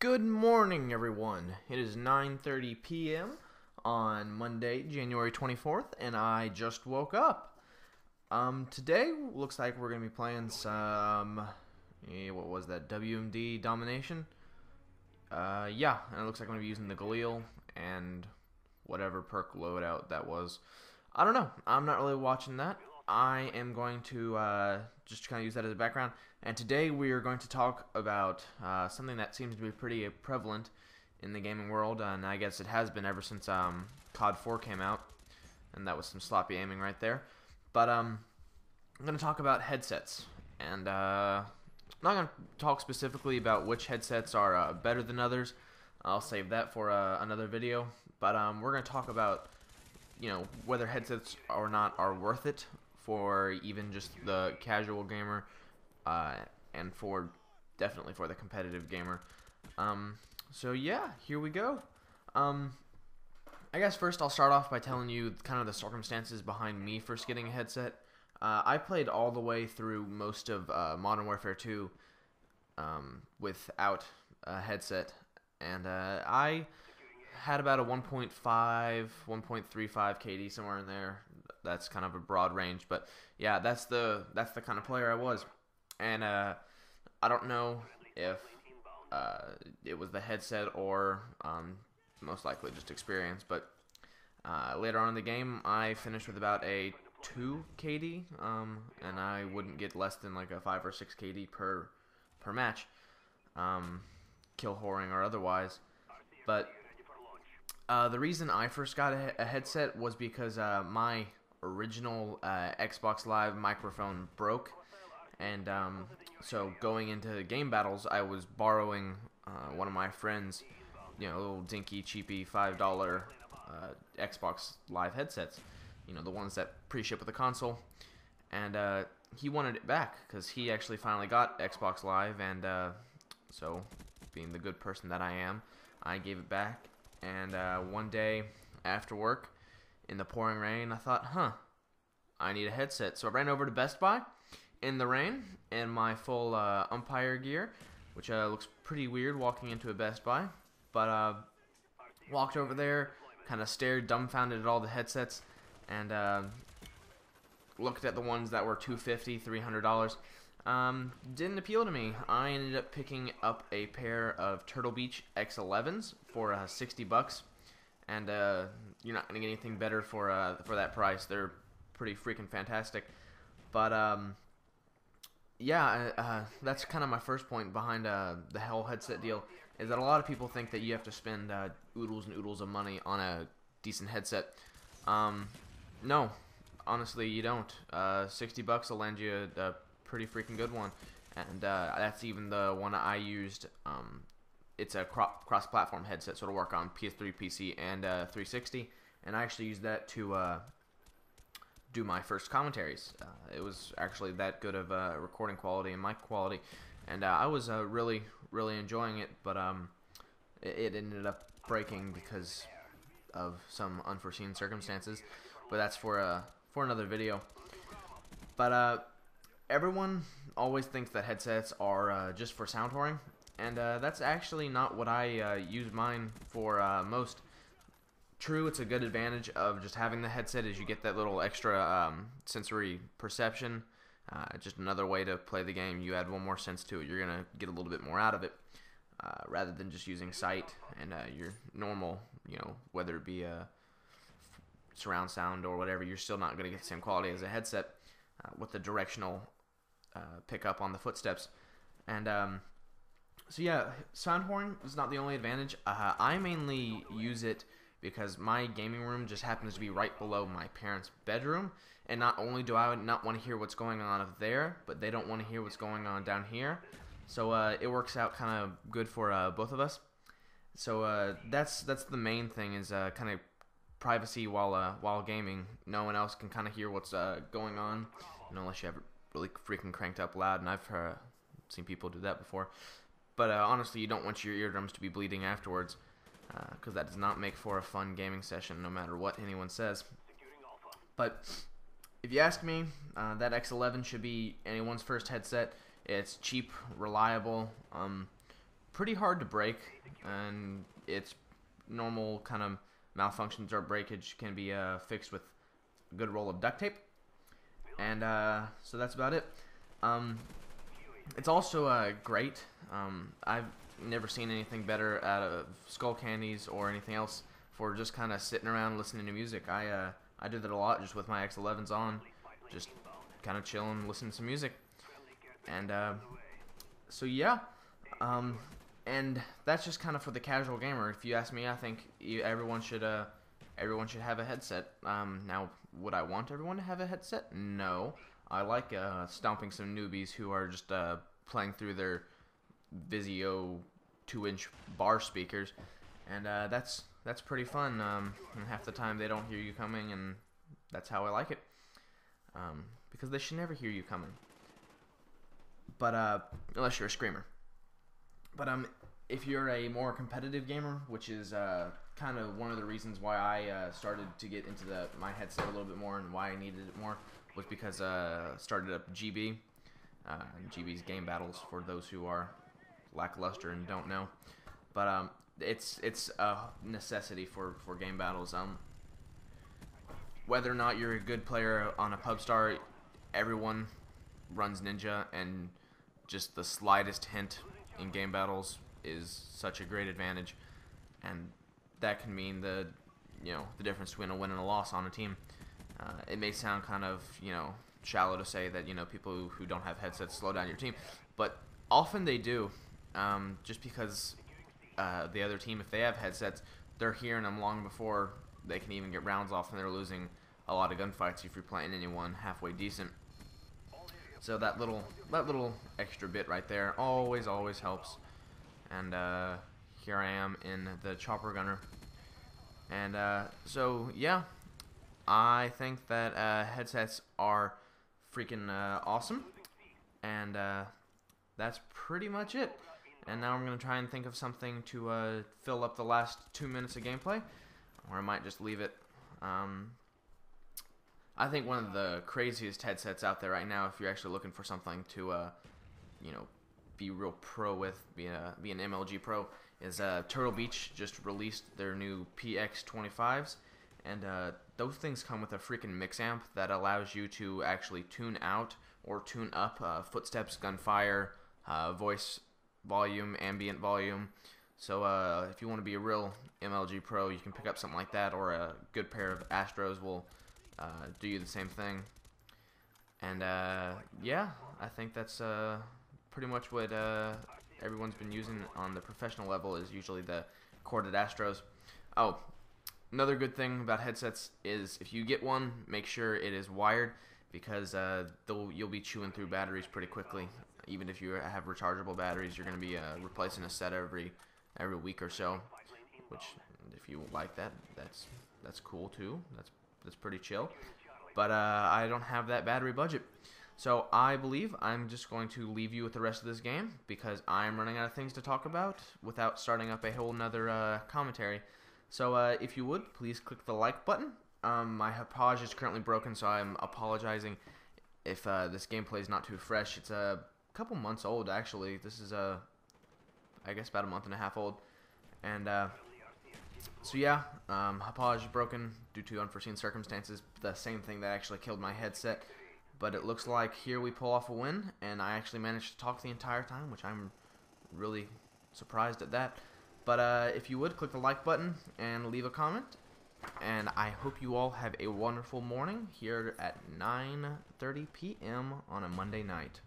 Good morning, everyone. It is 9:30 p.m. on Monday, January 24th, and I just woke up. Today looks like we're gonna be playing some, what was that? WMD Domination. Yeah, and it looks like I'm gonna be using the Galil and whatever perk loadout that was. I don't know. I'm not really watching that. I am going to just kind of use that as a background. And today we are going to talk about something that seems to be pretty prevalent in the gaming world, and I guess it has been ever since COD 4 came out, and that was some sloppy aiming right there. But I'm going to talk about headsets, and I'm not going to talk specifically about which headsets are better than others. I'll save that for another video. But we're going to talk about, whether headsets or not are worth it for even just the casual gamer, and definitely for the competitive gamer. So yeah, here we go. I guess first I'll start off by telling you kind of the circumstances behind me first getting a headset. I played all the way through most of Modern Warfare 2 without a headset, and I had about a 1.5, 1.35 KD, somewhere in there. That's kind of a broad range, but yeah, that's the kind of player I was. And I don't know if it was the headset or most likely just experience, but later on in the game I finished with about a 2 KD, and I wouldn't get less than like a 5 or 6 KD per match, kill whoring or otherwise. But the reason I first got a headset was because my original Xbox Live microphone broke, and so going into game battles, I was borrowing one of my friends', little dinky, cheapy $5 Xbox Live headsets, the ones that pre-ship with the console, and he wanted it back because he actually finally got Xbox Live, and so being the good person that I am, I gave it back. And one day after work, in the pouring rain, I thought, I need a headset. So I ran over to Best Buy in the rain in my full umpire gear, which looks pretty weird walking into a Best Buy. But walked over there, kind of stared dumbfounded at all the headsets, and looked at the ones that were $250, $300. Didn't appeal to me. I ended up picking up a pair of Turtle Beach X11s for 60 bucks, and you're not gonna get anything better for that price. They're pretty freaking fantastic. But yeah, that's kind of my first point behind the whole headset deal, is that a lot of people think that you have to spend oodles and oodles of money on a decent headset. No, honestly, you don't. 60 bucks will land you a pretty freaking good one, and that's even the one I used. It's a cross-platform headset, so it'll work on PS3, PC, and 360, and I actually used that to do my first commentaries. It was actually that good of recording quality and mic quality, and I was really enjoying it, but it ended up breaking because of some unforeseen circumstances, but that's for another video. But everyone always thinks that headsets are just for sound whoring, and that's actually not what I use mine for most. True, it's a good advantage of just having the headset, is you get that little extra sensory perception. Just another way to play the game. You add one more sense to it, you're going to get a little bit more out of it, rather than just using sight and your normal, whether it be surround sound or whatever, you're still not going to get the same quality as a headset with the directional pickup on the footsteps. And so yeah, sound whoring is not the only advantage. I mainly use it because my gaming room just happens to be right below my parents' bedroom, and not only do I not want to hear what's going on up there, but they don't want to hear what's going on down here. So it works out kind of good for both of us. So that's the main thing, is kind of privacy while gaming. No one else can kind of hear what's going on, unless you have it really freaking cranked up loud, and I've seen people do that before. But honestly, you don't want your eardrums to be bleeding afterwards, because that does not make for a fun gaming session, no matter what anyone says. But if you ask me, that X11 should be anyone's first headset. It's cheap, reliable, pretty hard to break, and it's normal kind of malfunctions or breakage can be fixed with a good roll of duct tape. And so that's about it. It's also great. I've never seen anything better out of Skull Candies or anything else for just kind of sitting around listening to music. I did that a lot just with my X11s on, just kind of chilling, listening to some music. And so yeah, and that's just kind of for the casual gamer. If you ask me, I think everyone should have a headset. Now, would I want everyone to have a headset? No. I like stomping some newbies who are just playing through their Vizio 2-inch bar speakers, and that's pretty fun. And half the time they don't hear you coming, and that's how I like it. Because they should never hear you coming. But unless you're a screamer. But if you're a more competitive gamer, which is kind of one of the reasons why I started to get into my headset a little bit more and why I needed it more, was because started up GB. GB's Game Battles, for those who are lackluster and don't know. But it's a necessity for Game Battles. Whether or not you're a good player on a PubStar, everyone runs Ninja, and just the slightest hint in Game Battles is such a great advantage, and that can mean the difference between a win and a loss on a team. It may sound kind of shallow to say that people who don't have headsets slow down your team, but often they do. Just because the other team, if they have headsets, they're hearing them long before they can even get rounds off, and they're losing a lot of gunfights if you're playing anyone halfway decent. So that little extra bit right there always helps. And here I am in the chopper gunner. And so yeah, I think that headsets are freaking awesome. And that's pretty much it. And now I'm going to try and think of something to fill up the last 2 minutes of gameplay, or I might just leave it. I think one of the craziest headsets out there right now, if you're actually looking for something to, be real pro with, be an MLG pro, is Turtle Beach just released their new PX25s, and those things come with a freaking mix amp that allows you to actually tune out or tune up footsteps, gunfire, voice volume, ambient volume. So if you want to be a real MLG pro, you can pick up something like that, or a good pair of Astros will do you the same thing. And yeah, I think that's pretty much what everyone's been using on the professional level, is usually the corded Astros. Oh, another good thing about headsets is if you get one, make sure it is wired, because you'll be chewing through batteries pretty quickly. Even if you have rechargeable batteries, you're going to be replacing a set every week or so, which, if you like that, that's cool too. That's pretty chill. But I don't have that battery budget. So I believe I'm just going to leave you with the rest of this game, because I'm running out of things to talk about without starting up a whole nother commentary. So if you would, please click the like button. My Hauppauge is currently broken, so I'm apologizing if this gameplay is not too fresh. It's a couple months old, actually. This is I guess about a month and a half old. And so yeah, Hauppauge is broken due to unforeseen circumstances. The same thing that actually killed my headset. But it looks like here we pull off a win, and I actually managed to talk the entire time, which I'm really surprised at that. But if you would, click the like button and leave a comment. And I hope you all have a wonderful morning here at 9:30 p.m. on a Monday night.